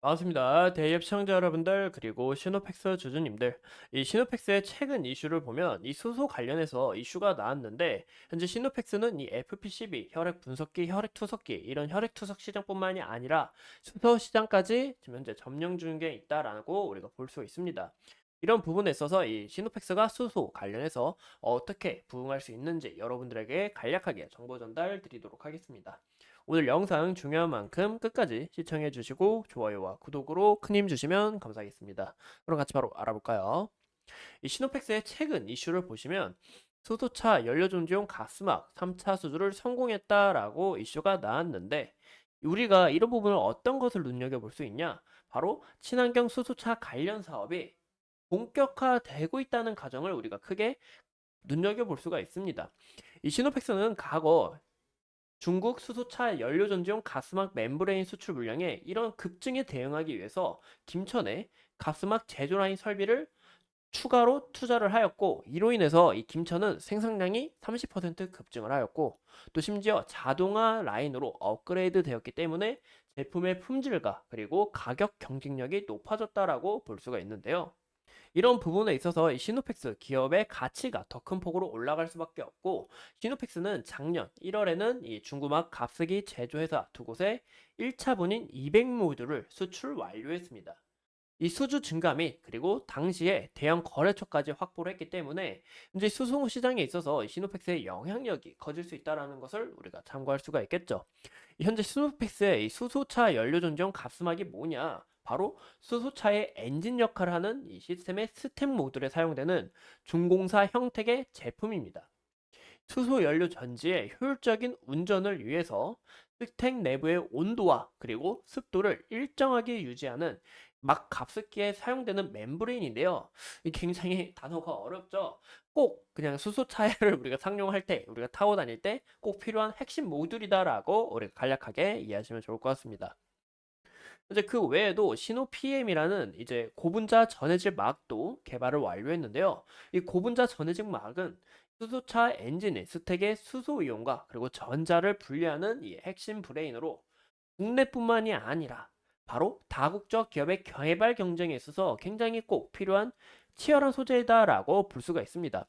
반갑습니다. 대기업 시청자 여러분들 그리고 시노팩스 주주님들. 이 시노팩스의 최근 이슈를 보면 이 수소 관련해서 이슈가 나왔는데 현재 시노팩스는 이 FP12 혈액 분석기, 혈액 투석기 이런 혈액 투석 시장뿐만이 아니라 수소 시장까지 지금 현재 점령 중에 있다라고 우리가 볼 수 있습니다. 이런 부분에 있어서 이 시노팩스가 수소 관련해서 어떻게 부응할 수 있는지 여러분들에게 간략하게 정보 전달 드리도록 하겠습니다. 오늘 영상 중요한 만큼 끝까지 시청해 주시고 좋아요와 구독으로 큰 힘 주시면 감사하겠습니다. 그럼 같이 바로 알아볼까요? 이 시노팩스의 최근 이슈를 보시면 수소차 연료존지용 가스막 3차 수주를 성공했다라고 이슈가 나왔는데 우리가 이런 부분을 어떤 것을 눈여겨볼 수 있냐? 바로 친환경 수소차 관련 사업이 본격화되고 있다는 가정을 우리가 크게 눈여겨볼 수가 있습니다. 이 시노팩스는 과거 중국 수소차 연료전지용 가스막 멤브레인 수출 물량에 이런 급증에 대응하기 위해서 김천에 가스막 제조 라인 설비를 추가로 투자를 하였고 이로 인해서 이 김천은 생산량이 30% 급증을 하였고 또 심지어 자동화 라인으로 업그레이드 되었기 때문에 제품의 품질과 그리고 가격 경쟁력이 높아졌다라고 볼 수가 있는데요. 이런 부분에 있어서 이 시노펙스 기업의 가치가 더 큰 폭으로 올라갈 수밖에 없고 시노펙스는 작년 1월에는 이 중구막 값쓰기 제조회사 두 곳에 1차 분인 200모듈을 수출 완료했습니다. 이 수주 증가 및 그리고 당시에 대형 거래처까지 확보를 했기 때문에 이제 수송 시장에 있어서 이 시노펙스의 영향력이 커질 수 있다는 것을 우리가 참고할 수가 있겠죠. 현재 시노펙스의 이 수소차 연료전지용 가스막이 뭐냐? 바로 수소차의 엔진 역할을 하는 이 시스템의 스텝 모듈에 사용되는 중공사 형택의 제품입니다. 수소 연료 전지의 효율적인 운전을 위해서 스택 내부의 온도와 그리고 습도를 일정하게 유지하는 막 갑습기에 사용되는 멤브레인인데요. 이 굉장히 단어가 어렵죠. 꼭 그냥 수소차를 우리가 상용할 때, 우리가 타고 다닐 때 꼭 필요한 핵심 모듈이다라고 우리가 간략하게 이해하시면 좋을 것 같습니다. 이제 그 외에도 시노 PM이라는 이제 고분자 전해질 막도 개발을 완료했는데요. 이 고분자 전해질 막은 수소차 엔진의 스택의 수소 이온과 그리고 전자를 분리하는 이 핵심 브레인으로 국내뿐만이 아니라 바로 다국적 기업의 개발 경쟁에 있어서 굉장히 꼭 필요한 치열한 소재다라고 볼 수가 있습니다.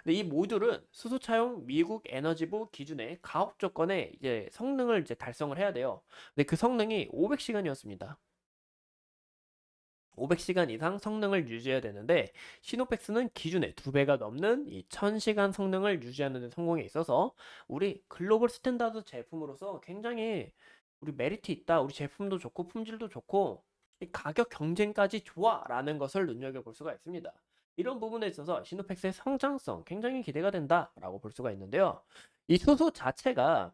근데 이 모듈은 수소차용 미국 에너지부 기준의 가업 조건에 이제 성능을 이제 달성을 해야 돼요. 근데 그 성능이 500시간이었습니다. 500시간 이상 성능을 유지해야 되는데 시노펙스는 기준의 2배가 넘는 이 1000시간 성능을 유지하는 데 성공에 있어서 우리 글로벌 스탠다드 제품으로서 굉장히 우리 메리트 있다. 우리 제품도 좋고 품질도 좋고 이 가격 경쟁까지 좋아라는 것을 눈여겨볼 수가 있습니다. 이런 부분에 있어서 시노펙스의 성장성 굉장히 기대가 된다라고 볼 수가 있는데요. 이 수소 자체가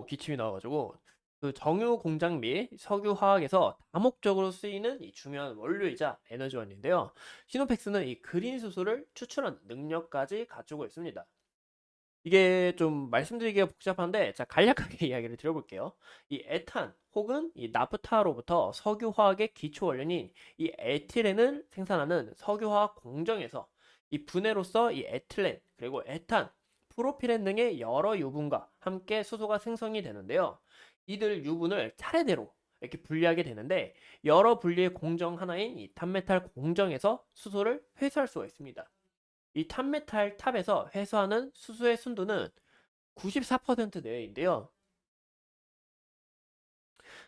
기침이 나와가지고 그 정유 공장 및 석유 화학에서 다목적으로 쓰이는 이 중요한 원료이자 에너지원인데요. 시노펙스는 이 그린 수소를 추출하는 능력까지 갖추고 있습니다. 이게 좀 말씀드리기가 복잡한데 자 간략하게 이야기를 드려볼게요. 이 에탄 혹은 이 나프타로부터 석유화학의 기초 원료인 이 에틸렌을 생산하는 석유화학 공정에서 이 분해로서 이 에틸렌 그리고 에탄, 프로필렌 등의 여러 유분과 함께 수소가 생성이 되는데요. 이들 유분을 차례대로 이렇게 분리하게 되는데 여러 분리의 공정 하나인 이 탄메탈 공정에서 수소를 회수할 수가 있습니다. 이 탄메탈 탑에서 회수하는 수소의 순도는 94% 내외인데요.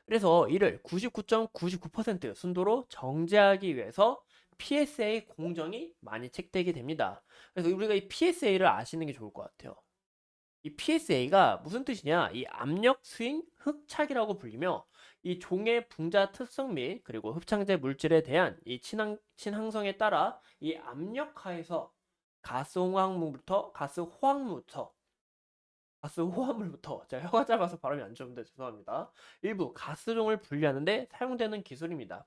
그래서 이를 99.99% 순도로 정제하기 위해서 PSA 공정이 많이 책되게 됩니다. 그래서 우리가 이 PSA를 아시는 게 좋을 것 같아요. 이 PSA가 무슨 뜻이냐? 이 압력 스윙 흡착이라고 불리며 이 종의 분자 특성 및 그리고 흡착제 물질에 대한 이 친항성에 따라 이 압력하에서 가스 호환물부터 제가 혀가 짧아서 발음이 안 좋은데 죄송합니다. 일부 가스종을 분리하는데 사용되는 기술입니다.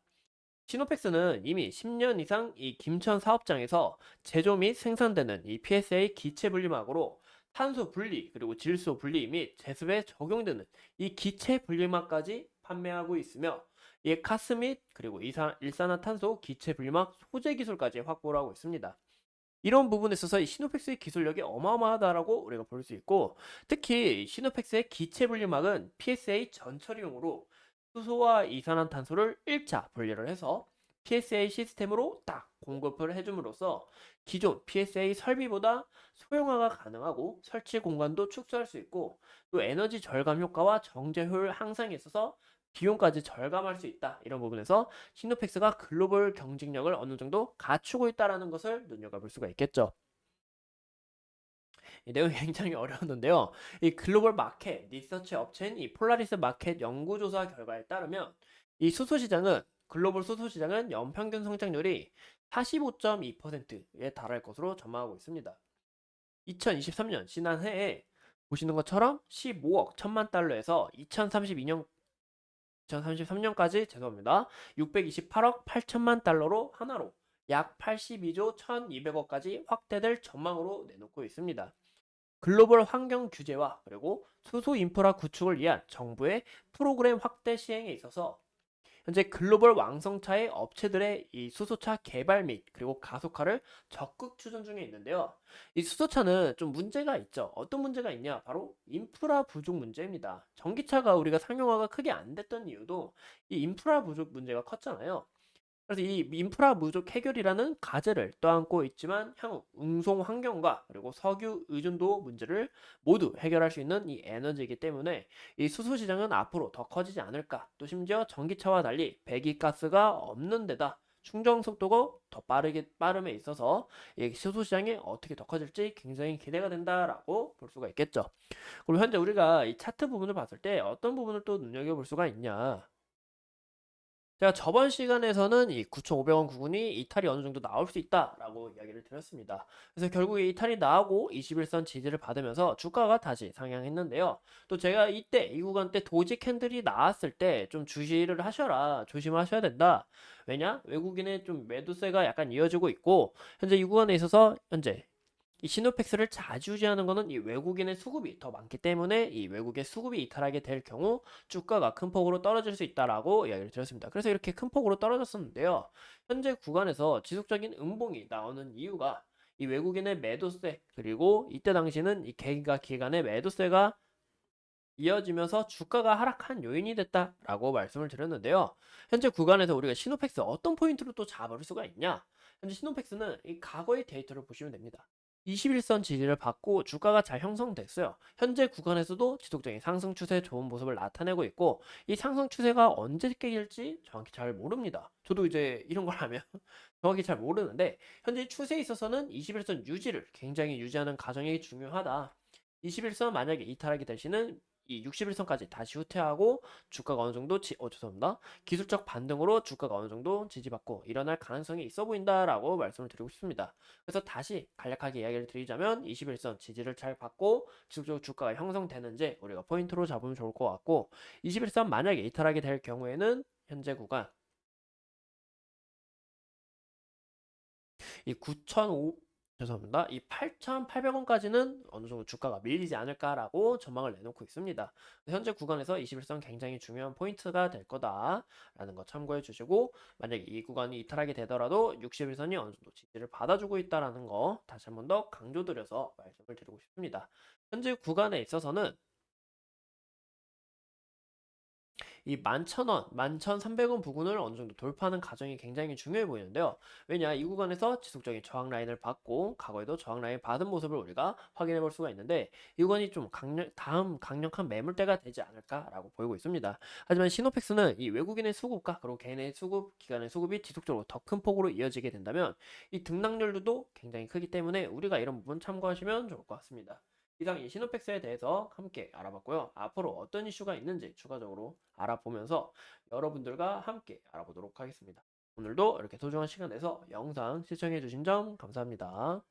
시노펙스는 이미 10년 이상 이 김천 사업장에서 제조 및 생산되는 이 PSA 기체 분리막으로 탄소 분리 그리고 질소 분리 및 제습에 적용되는 이 기체 분리막까지 판매하고 있으며 이 가스 및 그리고 일산화탄소 기체 분리막 소재 기술까지 확보를 하고 있습니다. 이런 부분에 있어서 이 시노펙스의 기술력이 어마어마하다라고 우리가 볼 수 있고 특히 시노펙스의 기체 분리막은 PSA 전처리용으로 수소와 이산화탄소를 1차 분리를 해서 PSA 시스템으로 딱 공급을 해줌으로써 기존 PSA 설비보다 소형화가 가능하고 설치 공간도 축소할 수 있고 또 에너지 절감 효과와 정제 효율 향상에 있어서 비용까지 절감할 수 있다. 이런 부분에서 시노펙스가 글로벌 경쟁력을 어느 정도 갖추고 있다는 것을 눈여겨볼 수가 있겠죠. 이 내용이 굉장히 어려웠는데요. 이 글로벌 마켓 리서치 업체인 이 폴라리스 마켓 연구조사 결과에 따르면 이 수소 시장은 글로벌 수소 시장은 연평균 성장률이 45.2%에 달할 것으로 전망하고 있습니다. 2023년 지난해에 보시는 것처럼 15억 1천만 달러에서 2033년까지 죄송합니다. 628억 8천만 달러로 하나로 약 82조 1,200억까지 확대될 전망으로 내놓고 있습니다. 글로벌 환경 규제와 그리고 수소 인프라 구축을 위한 정부의 프로그램 확대 시행에 있어서 현재 글로벌 왕성차의 업체들의 이 수소차 개발 및 그리고 가속화를 적극 추진 중에 있는데요. 이 수소차는 좀 문제가 있죠. 어떤 문제가 있냐? 바로 인프라 부족 문제입니다. 전기차가 우리가 상용화가 크게 안 됐던 이유도 이 인프라 부족 문제가 컸잖아요. 그래서 이 인프라 부족 해결이라는 과제를 떠안고 있지만 향후 운송 환경과 그리고 석유 의존도 문제를 모두 해결할 수 있는 이 에너지이기 때문에 이 수소 시장은 앞으로 더 커지지 않을까. 또 심지어 전기차와 달리 배기가스가 없는 데다 충전 속도가 더 빠름에 있어서 이 수소 시장이 어떻게 더 커질지 굉장히 기대가 된다라고 볼 수가 있겠죠. 그리고 현재 우리가 이 차트 부분을 봤을 때 어떤 부분을 또 눈여겨볼 수가 있냐. 제가 저번 시간에서는 이 9,500원 구간이 이탈이 어느 정도 나올 수 있다라고 이야기를 드렸습니다. 그래서 결국에 이탈이 나오고 21선 지지를 받으면서 주가가 다시 상향했는데요. 또 제가 이때 이 구간 때 도지 캔들이 나왔을 때 좀 주시를 하셔라. 조심하셔야 된다. 왜냐? 외국인의 좀 매도세가 약간 이어지고 있고 현재 이 구간에 있어서 현재 이 시노펙스를 좌지우지하는 것은 이 외국인의 수급이 더 많기 때문에 이 외국의 수급이 이탈하게 될 경우 주가가 큰 폭으로 떨어질 수 있다라고 이야기를 드렸습니다. 그래서 이렇게 큰 폭으로 떨어졌었는데요. 현재 구간에서 지속적인 음봉이 나오는 이유가 이 외국인의 매도세 그리고 이때 당시는 이 개가 기간의 매도세가 이어지면서 주가가 하락한 요인이 됐다라고 말씀을 드렸는데요. 현재 구간에서 우리가 시노펙스 어떤 포인트로 또 잡을 수가 있냐? 현재 시노펙스는 이 과거의 데이터를 보시면 됩니다. 21선 지지를 받고 주가가 잘 형성됐어요. 현재 구간에서도 지속적인 상승 추세 좋은 모습을 나타내고 있고 이 상승 추세가 언제 깨질지 정확히 잘 모릅니다. 저도 이제 이런 걸 하면 정확히 잘 모르는데 현재 추세에 있어서는 21선 유지를 굉장히 유지하는 과정이 중요하다. 21선 만약에 이탈하게 되시는 이 61선까지 다시 후퇴하고 주가가 어느 정도 죄송합니다. 기술적 반등으로 주가가 어느 정도 지지받고 일어날 가능성이 있어 보인다라고 말씀을 드리고 싶습니다. 그래서 다시 간략하게 이야기를 드리자면 21선 지지를 잘 받고 지속적으로 주가가 형성되는지 우리가 포인트로 잡으면 좋을 것 같고 21선 만약에 이탈하게 될 경우에는 현재 구간 이 9,500 죄송합니다. 이 8,800원까지는 어느 정도 주가가 밀리지 않을까라고 전망을 내놓고 있습니다. 현재 구간에서 21선 굉장히 중요한 포인트가 될 거다라는 거 참고해 주시고 만약에 이 구간이 이탈하게 되더라도 61선이 어느 정도 지지를 받아주고 있다라는 거 다시 한 번 더 강조드려서 말씀을 드리고 싶습니다. 현재 구간에 있어서는 이 11,000원, 11,300원 부근을 어느 정도 돌파하는 과정이 굉장히 중요해 보이는데요. 왜냐, 이 구간에서 지속적인 저항 라인을 받고 과거에도 저항 라인 받은 모습을 우리가 확인해 볼 수가 있는데 이 구간이 좀 다음 강력한 매물대가 되지 않을까라고 보이고 있습니다. 하지만 시노펙스는 이 외국인의 수급과 그리고 개인의 수급, 기관의 수급이 지속적으로 더 큰 폭으로 이어지게 된다면 이 등락률도 굉장히 크기 때문에 우리가 이런 부분 참고하시면 좋을 것 같습니다. 이상 이 시노펙스에 대해서 함께 알아봤고요. 앞으로 어떤 이슈가 있는지 추가적으로 알아보면서 여러분들과 함께 알아보도록 하겠습니다. 오늘도 이렇게 소중한 시간 내서 영상 시청해 주신 점 감사합니다.